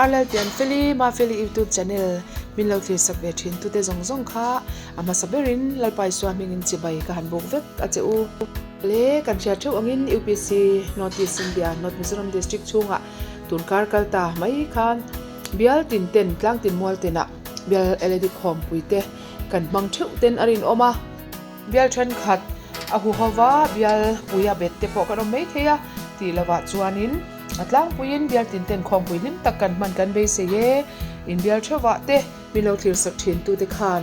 arlal tian feli ma feli YouTube channel min lo thlir sak ve thin tu te zong kha ama saberin lalpai swaming in chibai ka han bok vek a cheu le kan thia theu angin UPC notice India North Mizoram district chunga tunkar kalta mai khan BIAL tin ten tlang tin mual tena BIAL LED khom puite kan mang theu ten arin oma BIAL than khat a hu hawa BIAL puya bette po kan mai theya ti lawa chuanin atlang puin BIAL tin ten khom puilim takkan man kan be se ye in BIAL thewa te milo thlir sak thin tu te khan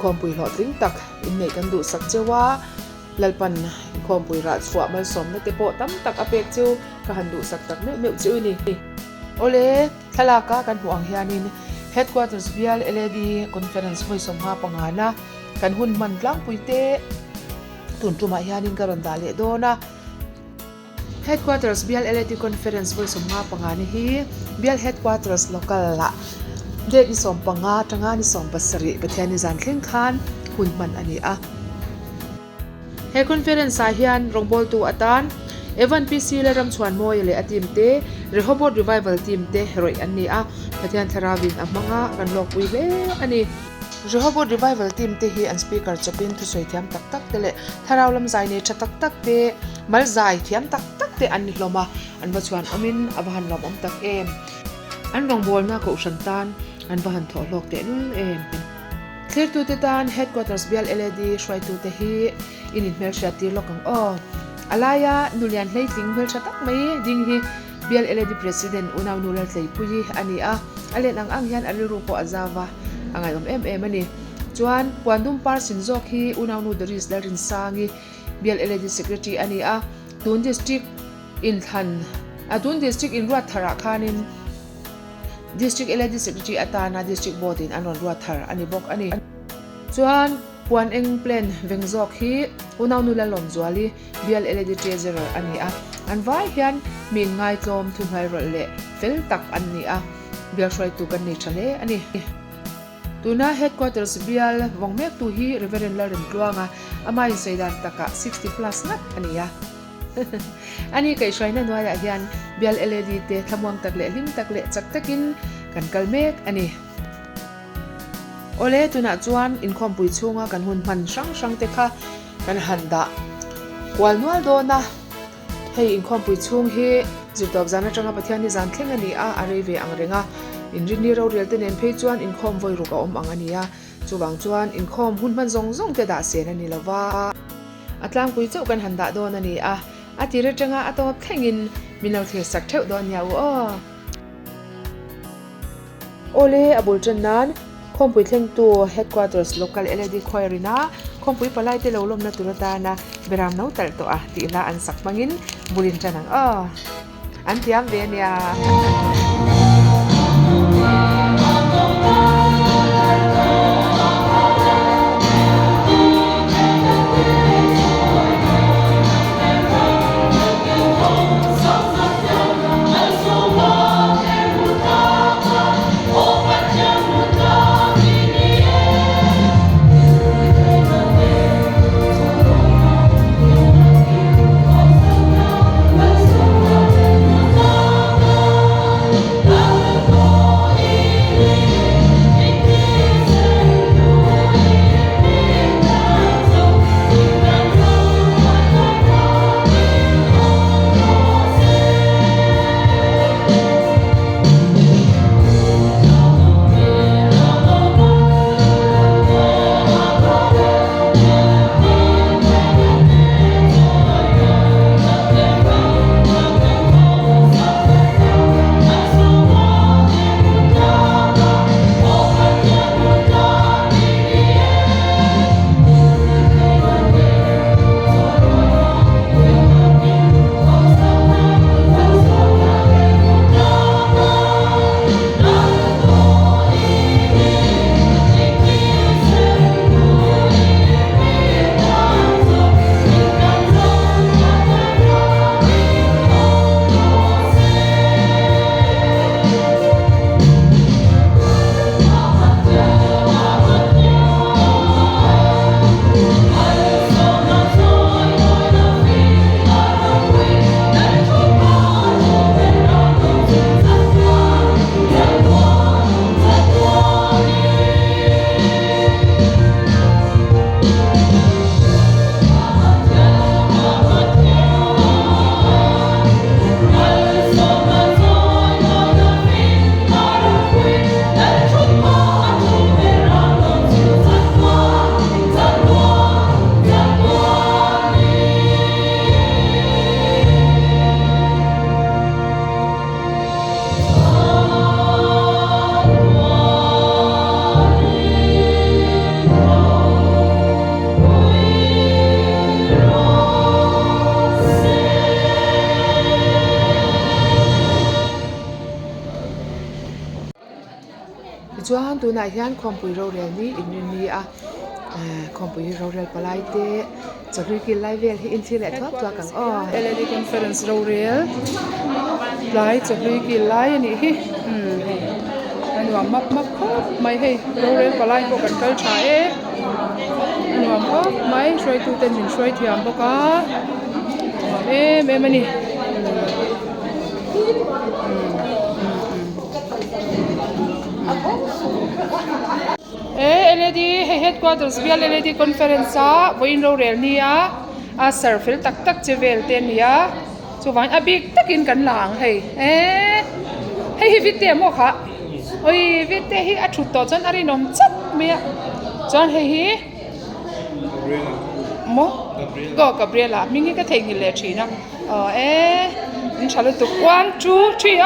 khom pui lo tring tak in nei kan du sak chewa lalpan khom pui ra chwa mal som na te po tam tak apek chu ka han du sak tak me chu ni ole thalaka kan huang hianin headquarters BIAL LED conference voi somha pangana kan hun man tlang puite tun tuma hianin karon dale dona headquarters BIAL LED conference voi somha pangani hi BIAL headquarters local la de ni som panga tanga ni som basari pathiani zan thleng khan hun man ani a he conference a hian rongbol tu atan evan PC le ram chuan moi le atim te Rehoboth revival team te heroi ani a pathian tharawin amanga kan lok pui le ani Rehoboth revival team te hi an speaker chapin thu soi thiam tak tak te le tharaw lam zai ne thatak tak te mal zai thiam tak tak te an ni hloma an ba chuan amin abahan lom om tak em an rongbol na ko shantan an bahan tho lok te nul em clear tu te tan headquarters BIAL LED shwai tu te hi in mel sha tir lokang o alaya nulian hleiting mel sha tak mai ding hi BIAL LED president unaw nulal tlei pui ani a alen ang hian aliru ko azawa angai em ani chuan puandum par sinjok hi unaw nu daris darin sangi BIAL LED secretary ani a tun district in than atun district in ruat thara khanin district LED secretary atana district board in anon ruat thar ani bok ani chuan puan eng plan vengjok hi unaw nu lalom zwali BIAL LED treasurer ani a an vai hian min ngai tlom thunhai rol le fel tak an ni a BIAL shwai tu kan nei thale ani tuna headquarters BIAL wongmek tu hi reverend laren tluanga amai seidan taka 60 plus nak ania ani kai shwaina noya hian BIAL LED te thamwang tak le lim tak le chak takin kan kalmek ani ole tuna chuan in khom pui chunga kan hun man sang te kha kan handa kwal nual do na hei in khom pui chung hi zirtop zana tanga pathiani zan thleng ani a areve angrenga in rini ro rial te nen phei chuan in khom voi ruka om angania chuwang chuan in khom hun man zong te da sen ani lawa atlang pui chau kan handa don ani a atire tanga atop thlengin minal thir sak theu don yaw o ole abul channan khom pui thleng tu headquarters local LED khoirina khom pui palai te lolom na turata na beram no tal to a ti la an sak mangin bulin chanang a an tiam ve nia chuan tu na hian khompui ro rel ni in ni a khompui ro rel palai te chakri ki live vel hi in thil le thak tua kang LED conference ro rel lai chakri ki lai ani hi nuam map khop mai hei ro rel palai ko kan kal tha e nuam khop mai shroi tu ten min shroi thiam boka me mani LED headquarters BIAL LED conference a voin ro rel nia a serfil tak tak chevel ten nia chuwang a big takin kan lang hei hei hi vite mo kha oi vite hi a thut to chon ari nom chat me chon hei hi mo Gabriela mingi ka thei ni le thina in chalo tu 1 2 3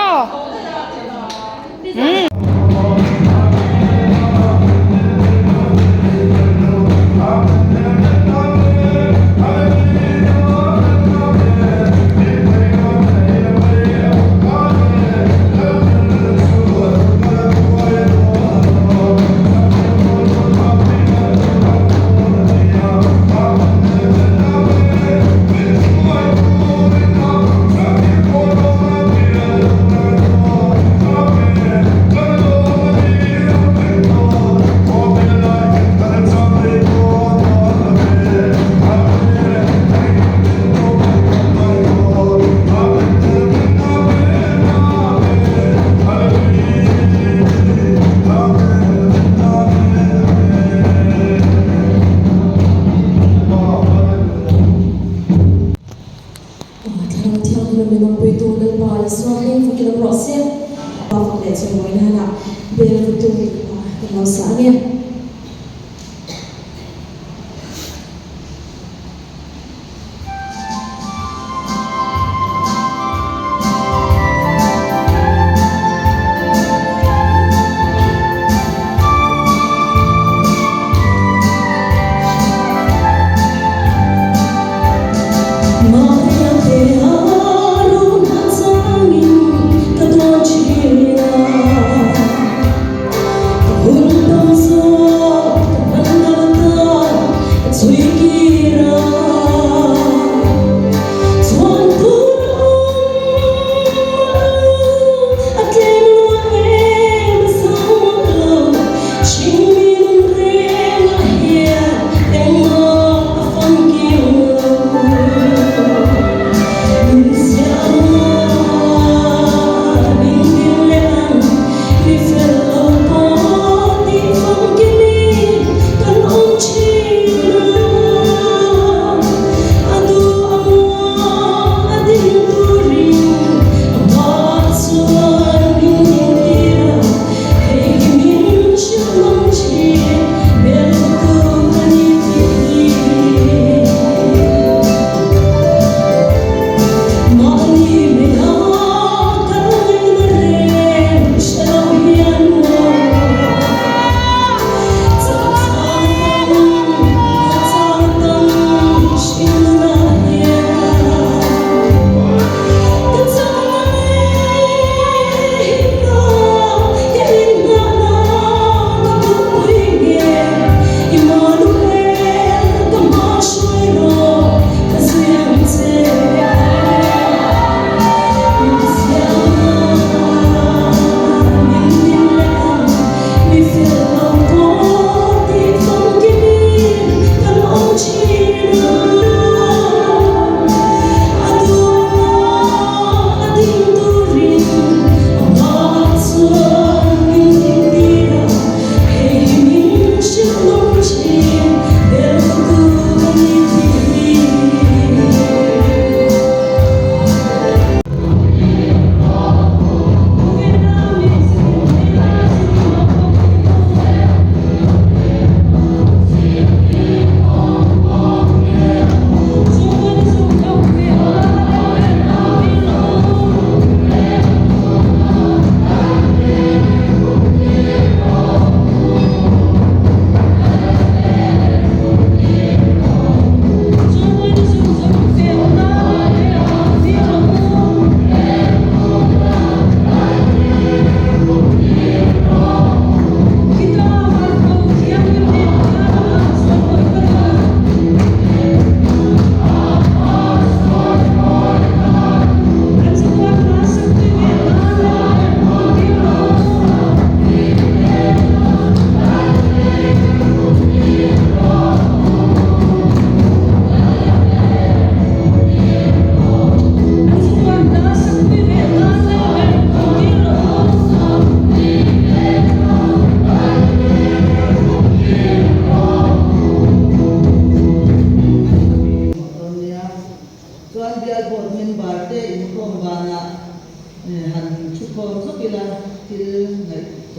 So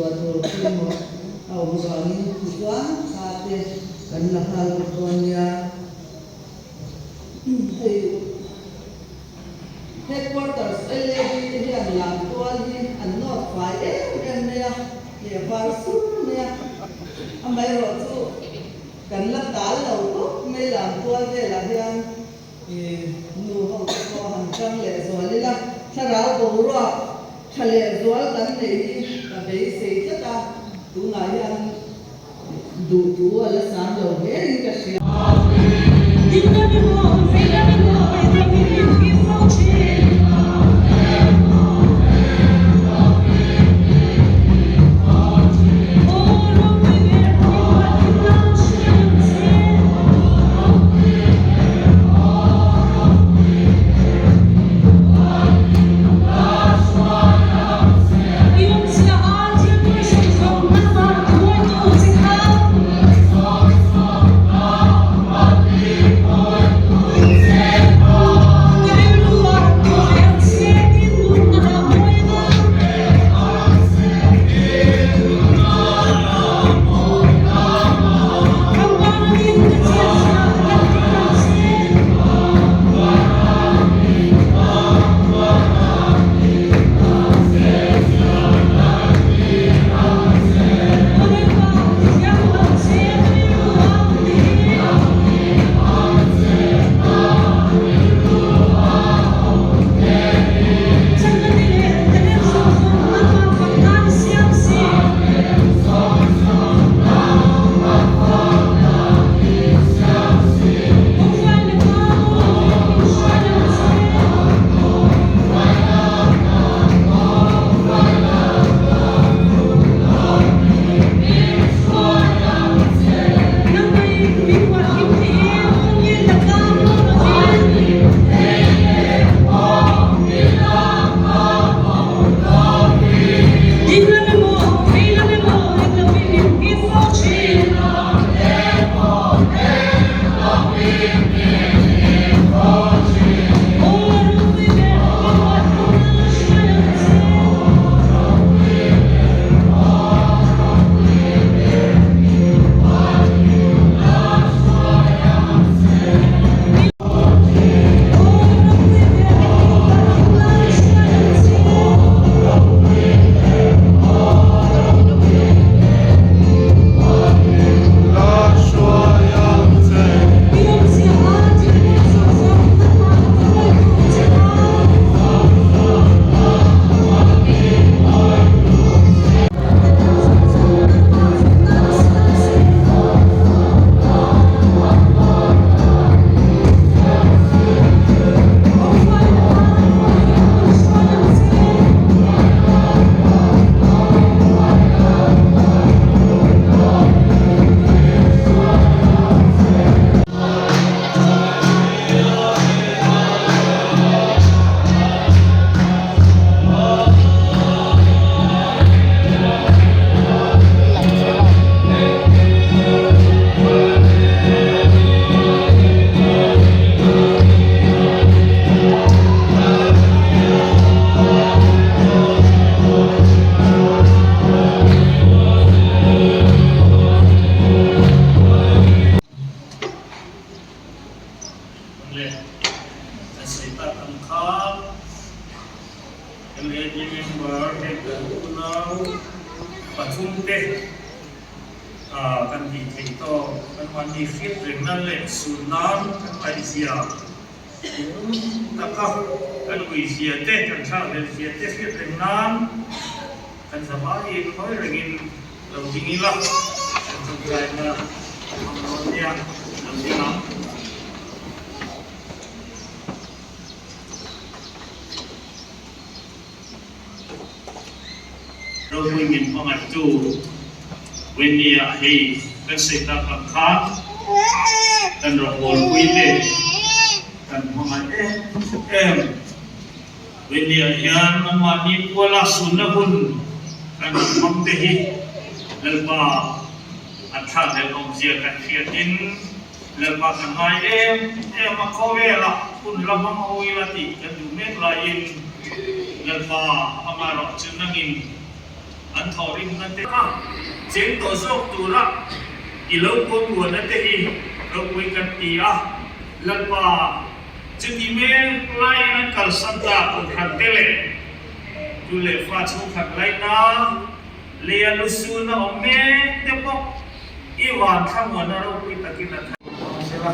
ตัวโทรขึ้นมาเอาสอนนี้ตัวชาติกันละหาตัวเนี่ยheadquarters LAMที่อันหลังตัวนี้อันนอดไฟเนี่ยฟาสุดเนี่ยอันใบรถสู้กันละตาเราก็ไม่หลังตัวเนี่ยหลังยังนูเขาก็หันจังเลยส่วนนี้ละถ้าเราบอกว่าทะเลส่วนกันเลยแต่ไปเสียจะตัวไหนยังดูตัวละสามดอกเบี้ยนี่ก็เสียประชุมเด็กกันดีที่โตกันวันนี้ฟิตเรื่องนั่นเลยสุนัขกันไปเสียแต่ก็กันวิเสียเด็กกันชาเรียนเสียเด็กฟิตเรื่องนั้นกันสบายเขาเรื่องเราจริงๆละกันสนใจนะทำเนี่ยทำที่นั่นเราคุยกันพอมาจูวันนี้ให้กันเสร็จแล้วกันค้ากันเราโอนคุยเด็กกันพอมาวันนี้ยังมาดีกว่าละสุนัขคุณกันทำเด็กแล้วมาอัฐานเด็กองเสียกันเสียดินแล้วมาทำไงมาเข้าเวลาคุณรับมาเอาเวลาติกันอยู่เมื่อไรแล้วมาเอามาหลอกจึงนั่งกิน อันทอริมนั่นเองเสียงตัวโซกตัวละอีโลกตัวนั่นเองเราคุยกันตีอ่ะแล้วว่าจุดที่เมื่อไล่นั้นกัลสันตาของขันเตเลดูเลฟ้าชูขันไล่นะเลียลุสูนะอเมเดปอกอีวานข้างหัวนาเราคุยตะกี้นั่นใช่ปะ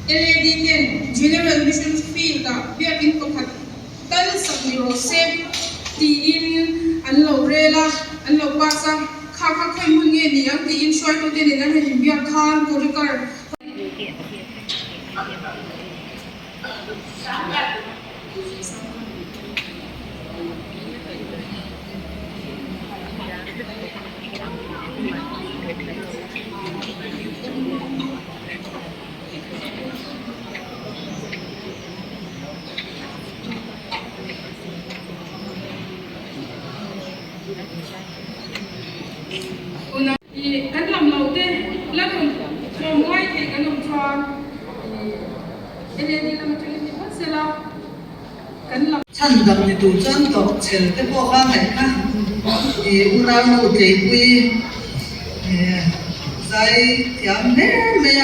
LAD 10 General Mission Field ka biak in pakhat tal sak ni ro sep ti in an lo rela an lo pasa kha kha khoi mun nge ni ang ti in shoi to te ni nan hin biak khan ko rikar una i kan lam lo te la kon so moi te kan lam tron LAD lam tu ni ba sela kan lam Chân đập thì tụ chân tổ chèn cái bộ ba ngày khác thì u ra nô chế quy zai tiam nè mẹ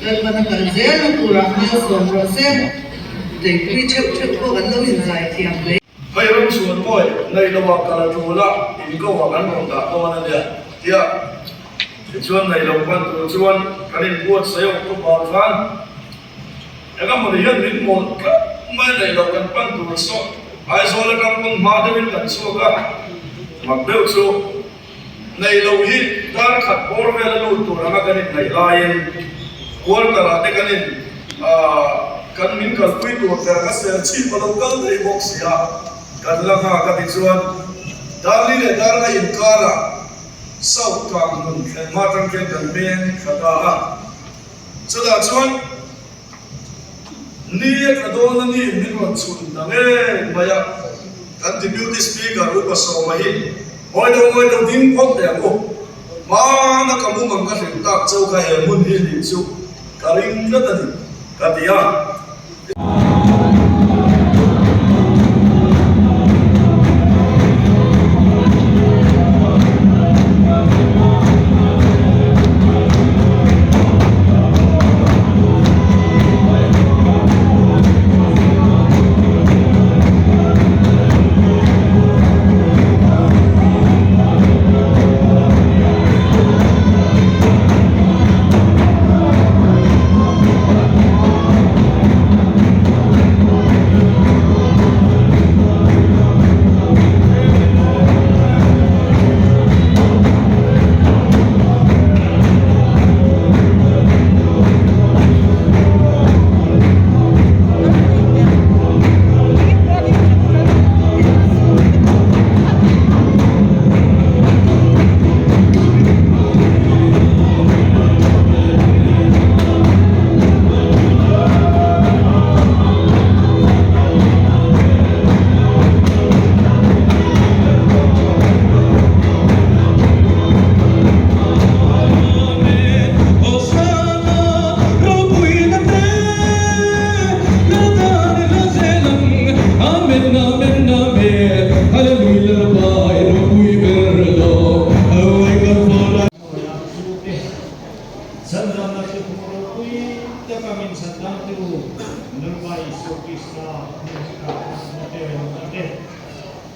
gần mà gần dễ nó tụ ra mà sồn rồi xem chế quy chịu bộ gần lâu hiện zai tiam đấy hay lắm xuống thôi này là vào cả chùa là thì câu hỏi ăn còn cả to này nè kia thì chuan này lòng quan tụ chuan cái này buat saya untuk bảo phan em có một hiện đến một cái mấy này lòng quan tụ số ai số là các con ma đến gần số cả mặc biểu số này lâu hi ta khát bor về là lụt tụ ra cái này lain quan cả là cái này kan min kal pui tu ter ka ser chi pa lo kal dei box ya kan la ka ka ti chuan dali le dar na in kala sau ka mun khen ma tang ken kan men khata a chuda chuan ni ka do na ni min ro chun da nge maya kan ti beauty speaker ru ka so ma hi moi do ding khop de ko ma na ka mu mang ka hrin tak chau ka he mun hi ni chu ka ring ka ta ni ka ti ya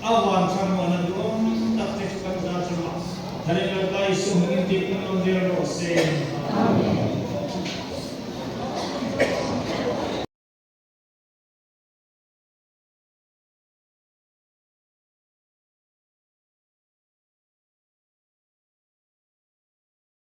awan sama nanduong taktis pagdasama. Hari na tayo sumingin din ng zero sen.